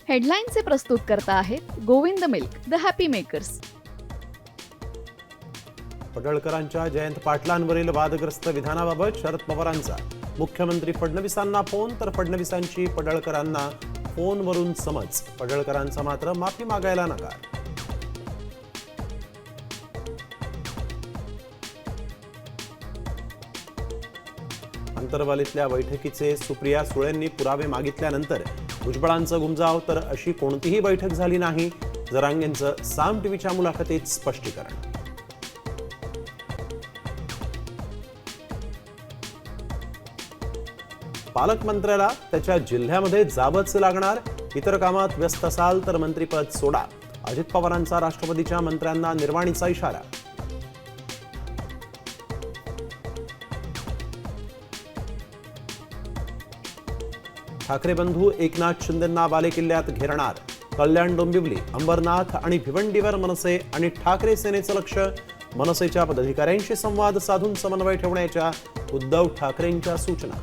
हेडलाईनचे प्रस्तुत करता आहेत Govind milk, the happy makers. पडळकरांच्या जयंत पाटलांवरील वादग्रस्त विधानाबाबत शरद पवारांचा मुख्यमंत्री फडणवीसांना फोन, तर फडणवीसांची पडळकरांना फोनवरून समज. पडळकरांचा मात्र माफी मागायला नकार. अंतरवालीतल्या बैठकीचे सुप्रिया सुळेंनी पुरावे मागितल्यानंतर भुजबळांचं गुमजाव, तर अशी कोणतीही बैठक झाली नाही. जरांगेंचं साम टीव्हीच्या मुलाखतीत स्पष्टीकरण. पालकमंत्र्याला त्याच्या जिल्ह्यामध्ये जावंच लागणार. इतर कामात व्यस्त असाल तर मंत्रीपद सोडा. अजित पवारांचा राष्ट्रवादीच्या मंत्र्यांना निर्वाणीचा इशारा. ठाकरे बंधू एकनाथ शिंदेंना बालेकिल्ल्यात घेरणार. कल्याण, डोंबिवली, अंबरनाथ आणि भिवंडीवर मनसे आणि ठाकरे सेनेचं लक्ष. मनसेच्या पदाधिकाऱ्यांशी संवाद साधून समन्वय ठेवण्याच्या उद्धव ठाकरेंच्या सूचना.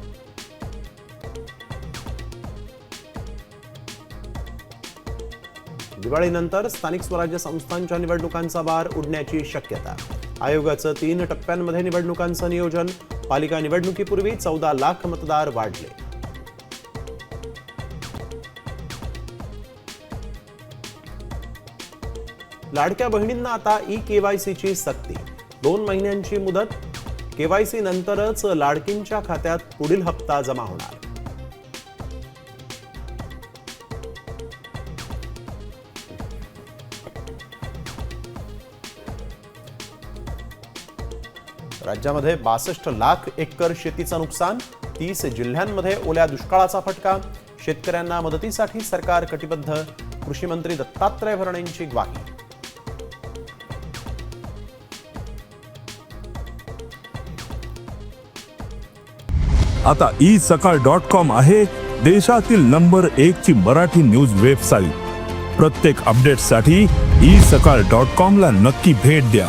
दिवाळीनंतर स्थानिक स्वराज्य संस्थांच्या निवडणुकांचा बार उडण्याची शक्यता. आयोगाचं 3 टप्प्यांमध्ये निवडणुकांचं नियोजन. पालिका निवडणुकीपूर्वी 14 लाख मतदार वाढले. लाडक्या बहिणींना आता ई-केवायसीची सक्ती. 2 महिन्यांची मुदत. केवायसी नंतरच लाडकींच्या खात्यात पुढील हप्ता जमा होणार. राज्यामध्ये 62 लाख एकर शेतीचं नुकसान. 30 जिल्ह्यांमध्ये ओल्या दुष्काळाचा फटका. शेतकऱ्यांना मदतीसाठी सरकार कटिबद्ध. कृषी मंत्री दत्तात्रय भरणेंची ग्वाही. आता isakal.com आहे देशातील नंबर 1 ची मराठी न्यूज वेबसाईट. प्रत्येक अपडेटसाठी isakal.com ला नक्की भेट द्या.